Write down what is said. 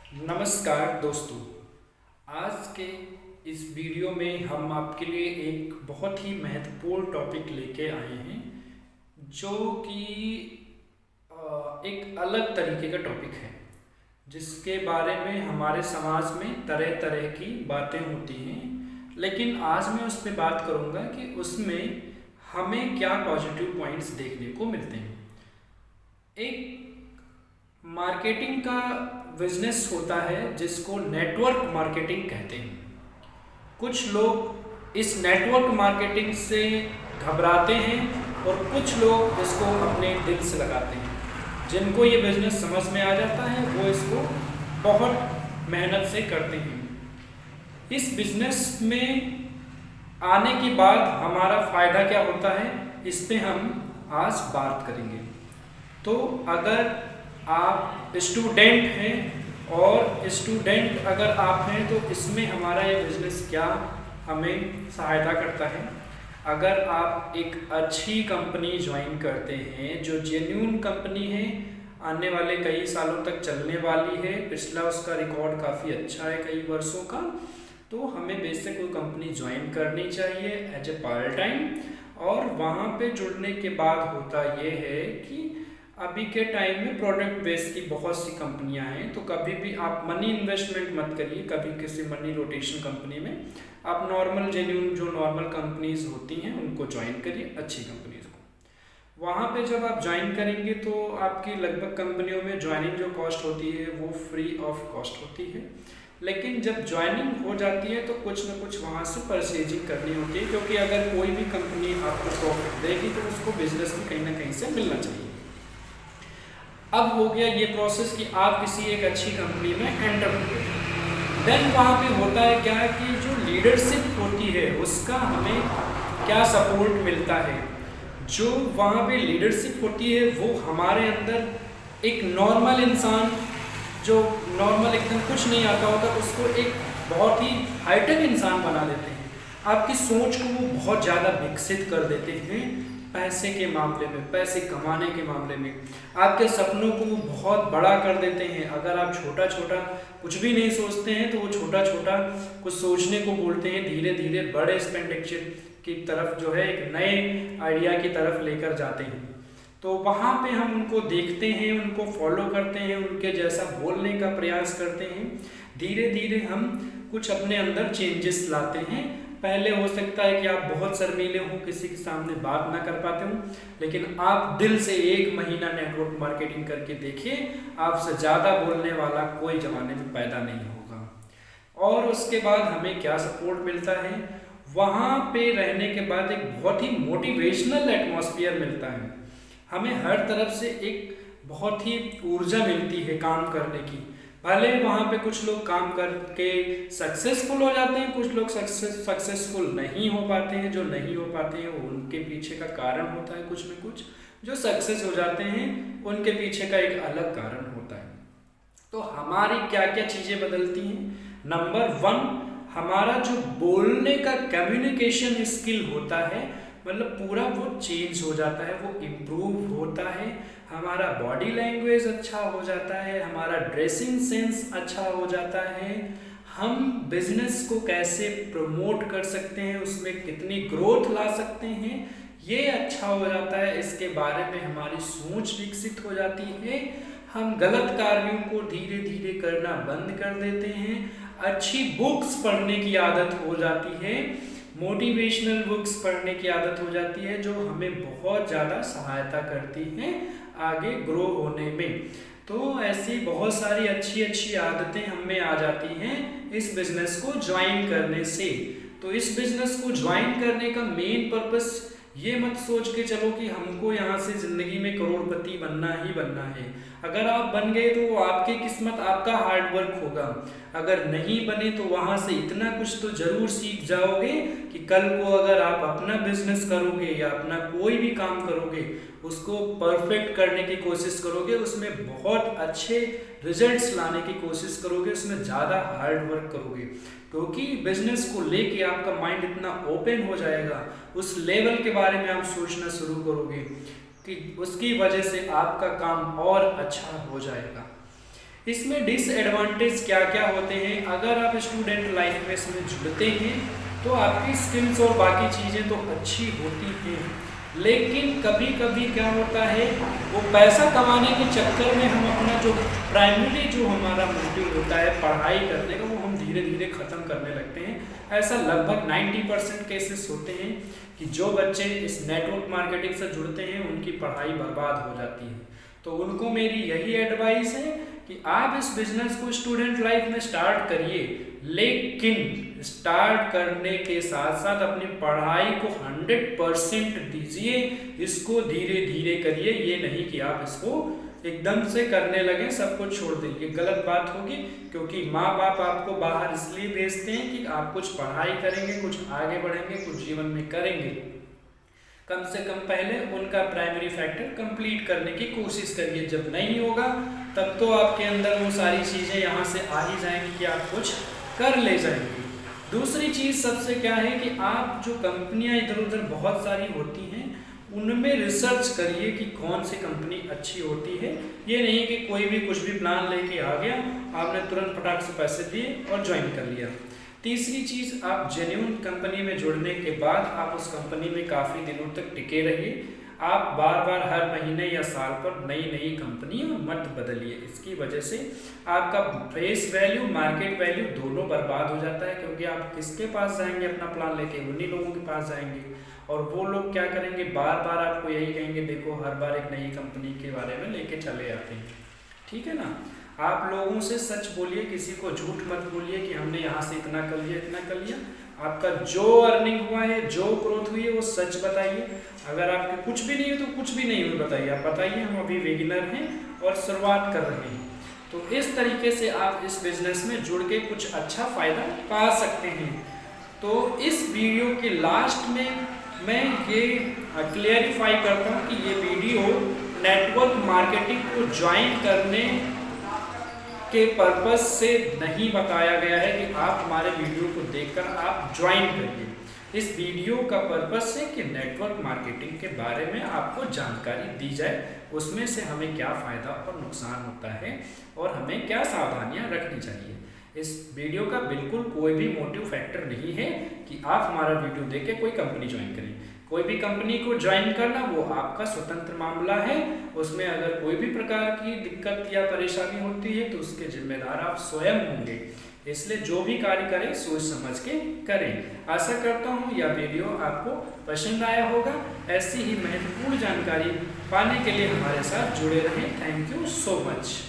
नमस्कार दोस्तों। आज के इस वीडियो में हम आपके लिए एक बहुत ही महत्वपूर्ण टॉपिक लेके आए हैं जो कि एक अलग तरीके का टॉपिक है जिसके बारे में हमारे समाज में तरह तरह की बातें होती हैं। लेकिन आज मैं उस पर बात करूँगा कि उसमें हमें क्या पॉजिटिव पॉइंट्स देखने को मिलते हैं। एक मार्केटिंग का बिजनेस होता है जिसको नेटवर्क मार्केटिंग कहते हैं। कुछ लोग इस नेटवर्क मार्केटिंग से घबराते हैं और कुछ लोग इसको अपने दिल से लगाते हैं। जिनको ये बिजनेस समझ में आ जाता है वो इसको बहुत मेहनत से करते हैं। इस बिजनेस में आने के बाद हमारा फ़ायदा क्या होता है, इस पे हम आज बात करेंगे। तो अगर आप स्टूडेंट हैं और स्टूडेंट अगर आप हैं तो इसमें हमारा ये बिज़नेस क्या हमें सहायता करता है। अगर आप एक अच्छी कंपनी ज्वाइन करते हैं जो जेन्युइन कंपनी है, आने वाले कई सालों तक चलने वाली है, पिछला उसका रिकॉर्ड काफ़ी अच्छा है कई वर्षों का, तो हमें बेसिक कोई कंपनी ज्वाइन करनी चाहिए एज ए पार्ट टाइम। और वहाँ पे जुड़ने के बाद होता ये है कि अभी के टाइम में प्रोडक्ट बेस की बहुत सी कंपनियां हैं, तो कभी भी आप मनी इन्वेस्टमेंट मत करिए कभी किसी मनी रोटेशन कंपनी में। आप नॉर्मल जेन्युइन जो नॉर्मल कंपनीज होती हैं उनको ज्वाइन करिए, अच्छी कंपनीज को। वहाँ पे जब आप ज्वाइन करेंगे तो आपकी लगभग कंपनियों में ज्वाइनिंग जो कॉस्ट होती है वो फ्री ऑफ कॉस्ट होती है। लेकिन जब ज्वाइनिंग हो जाती है तो कुछ ना कुछ वहाँ से परचेजिंग करनी होती है, क्योंकि अगर कोई भी कंपनी आपको प्रॉफिट देगी तो उसको बिजनेस में कहीं ना कहीं से मिलना चाहिए। अब हो गया ये प्रोसेस कि आप किसी एक अच्छी कंपनी में एंटर हो गए। देन वहाँ पे होता है क्या कि जो लीडरशिप होती है उसका हमें क्या सपोर्ट मिलता है। जो वहाँ पे लीडरशिप होती है वो हमारे अंदर एक नॉर्मल इंसान जो नॉर्मल एकदम कुछ नहीं आता होता उसको एक बहुत ही हाईटेक इंसान बना देते हैं। आपकी सोच को वो बहुत ज़्यादा विकसित कर देते हैं पैसे के मामले में, पैसे कमाने के मामले में। आपके सपनों को वो बहुत बड़ा कर देते हैं। अगर आप छोटा छोटा कुछ भी नहीं सोचते हैं तो वो छोटा छोटा कुछ सोचने को बोलते हैं, धीरे धीरे बड़े एक्सपेंडिचर की तरफ जो है एक नए आइडिया की तरफ लेकर जाते हैं। तो वहाँ पे हम उनको देखते हैं, उनको फॉलो करते हैं, उनके जैसा बोलने का प्रयास करते हैं। धीरे धीरे हम कुछ अपने अंदर चेंजेस लाते हैं। पहले हो सकता है कि आप बहुत शर्मीले हों, किसी के सामने बात ना कर पाते हों, लेकिन आप दिल से 1 महीना नेटवर्क मार्केटिंग करके देखिए, आपसे ज़्यादा बोलने वाला कोई ज़माने में पैदा नहीं होगा। और उसके बाद हमें क्या सपोर्ट मिलता है, वहाँ पे रहने के बाद एक बहुत ही मोटिवेशनल एटमॉस्फेयर मिलता है। हमें हर तरफ से एक बहुत ही ऊर्जा मिलती है काम करने की। भले वहाँ पे कुछ लोग काम करके सक्सेसफुल हो जाते हैं, कुछ लोग सक्सेसफुल नहीं हो पाते हैं। जो नहीं हो पाते हैं वो उनके पीछे का कारण होता है कुछ न कुछ, जो सक्सेस हो जाते हैं उनके पीछे का एक अलग कारण होता है। तो हमारी क्या क्या चीज़ें बदलती हैं। नंबर 1, हमारा जो बोलने का कम्युनिकेशन स्किल होता है, मतलब पूरा वो चेंज हो जाता है, वो इम्प्रूव होता है। हमारा बॉडी लैंग्वेज अच्छा हो जाता है, हमारा ड्रेसिंग सेंस अच्छा हो जाता है। हम बिजनेस को कैसे प्रमोट कर सकते हैं, उसमें कितनी ग्रोथ ला सकते हैं, ये अच्छा हो जाता है। इसके बारे में हमारी सोच विकसित हो जाती है। हम गलत कार्यों को धीरे धीरे करना बंद कर देते हैं। अच्छी बुक्स पढ़ने की आदत हो जाती है, मोटिवेशनल बुक्स पढ़ने की आदत हो जाती है, जो हमें बहुत ज़्यादा सहायता करती हैं आगे ग्रो होने में। तो ऐसी बहुत सारी अच्छी अच्छी आदतें हमें आ जाती हैं इस बिज़नेस को ज्वाइन करने से। तो इस बिज़नेस को ज्वाइन करने का मेन पर्पस ये मत सोच के चलो कि हमको यहाँ से ज़िंदगी में करोड़पति बनना ही बनना है। अगर आप बन गए तो आपकी किस्मत, आपका हार्डवर्क होगा। अगर नहीं बने तो वहाँ से इतना कुछ तो ज़रूर सीख जाओगे कि कल को अगर आप अपना बिजनेस करोगे या अपना कोई भी काम करोगे, उसको परफेक्ट करने की कोशिश करोगे, उसमें बहुत अच्छे रिजल्ट्स लाने की कोशिश करोगे, उसमें ज़्यादा हार्ड वर्क करोगे, क्योंकि बिजनेस को लेके आपका माइंड इतना ओपन हो जाएगा, उस लेवल के बारे में आप सोचना शुरू करोगे कि उसकी वजह से आपका काम और अच्छा हो जाएगा। इसमें डिसएडवांटेज क्या क्या होते हैं? अगर आप स्टूडेंट लाइफ में इसमें जुड़ते हैं तो आपकी स्किल्स और बाकी चीज़ें तो अच्छी होती हैं, लेकिन कभी कभी क्या होता है, वो पैसा कमाने के चक्कर में हम अपना जो प्राइमरी जो हमारा मोटिव होता है पढ़ाई करने का, वो हम धीरे धीरे ख़त्म करने लगते हैं। ऐसा लगभग 90% केसेस होते हैं कि जो बच्चे इस नेटवर्क मार्केटिंग से जुड़ते हैं उनकी पढ़ाई बर्बाद हो जाती है। तो उनको मेरी यही एडवाइस है कि आप इस बिजनेस को स्टूडेंट लाइफ में स्टार्ट करिए, लेकिन स्टार्ट करने के साथ साथ अपनी पढ़ाई को 100% दीजिए, इसको धीरे धीरे करिए। ये नहीं कि आप इसको एकदम से करने लगे, सब कुछ छोड़ दें, ये गलत बात होगी। क्योंकि माँ बाप आपको बाहर इसलिए भेजते हैं कि आप कुछ पढ़ाई करेंगे, कुछ आगे बढ़ेंगे, कुछ जीवन में करेंगे। कम से कम पहले उनका प्राइमरी फैक्टर कंप्लीट करने की कोशिश करिए। जब नहीं होगा तब तो आपके अंदर वो सारी चीज़ें यहाँ से आ ही जाएंगी कि आप कुछ कर ले जाएंगे। दूसरी चीज़ सबसे क्या है कि आप जो कंपनियां इधर उधर बहुत सारी होती हैं उनमें रिसर्च करिए कि कौन सी कंपनी अच्छी होती है। ये नहीं कि कोई भी कुछ भी प्लान लेके आ गया, आपने तुरंत फटाक से पैसे दिए और ज्वाइन कर लिया। तीसरी चीज़, आप जेन्युइन कंपनी में जुड़ने के बाद आप उस कंपनी में काफ़ी दिनों तक टिके रहिए। आप बार बार हर महीने या साल पर नई नई कंपनी मत बदलिए। इसकी वजह से आपका फेस वैल्यू, मार्केट वैल्यू दोनों बर्बाद हो जाता है, क्योंकि आप किसके पास जाएंगे अपना प्लान लेके? उन्हीं लोगों के पास जाएंगे, और वो लोग क्या करेंगे, बार बार आपको यही कहेंगे, देखो हर बार एक नई कंपनी के बारे में लेके चले जाते हैं। ठीक है ना? आप लोगों से सच बोलिए, किसी को झूठ मत बोलिए कि हमने यहाँ से इतना कर लिया, इतना कर लिया। आपका जो अर्निंग हुआ है, जो ग्रोथ हुई है, वो सच बताइए। अगर आपके कुछ भी नहीं है तो कुछ भी नहीं हुआ बताइए। आप बताइए हम अभी बिगिनर हैं और शुरुआत कर रहे हैं। तो इस तरीके से आप इस बिजनेस में जुड़ के कुछ अच्छा फायदा पा सकते हैं। तो इस वीडियो के लास्ट में मैं ये क्लियरिफाई करता हूँ कि ये वीडियो नेटवर्क मार्केटिंग को ज्वाइन करने के पर्पस से नहीं बताया गया है कि आप हमारे वीडियो को देखकर आप ज्वाइन करिए। इस वीडियो का पर्पस है कि नेटवर्क मार्केटिंग के बारे में आपको जानकारी दी जाए, उसमें से हमें क्या फ़ायदा और नुकसान होता है और हमें क्या सावधानियां रखनी चाहिए। इस वीडियो का बिल्कुल कोई भी मोटिव फैक्टर नहीं है कि आप हमारा वीडियो देख के कोई कंपनी ज्वाइन करें। कोई भी कंपनी को ज्वाइन करना वो आपका स्वतंत्र मामला है। उसमें अगर कोई भी प्रकार की दिक्कत या परेशानी होती है तो उसके जिम्मेदार आप स्वयं होंगे। इसलिए जो भी कार्य करें सोच समझ के करें। आशा करता हूँ यह वीडियो आपको पसंद आया होगा। ऐसी ही महत्वपूर्ण जानकारी पाने के लिए हमारे साथ जुड़े रहें। Thank you so much.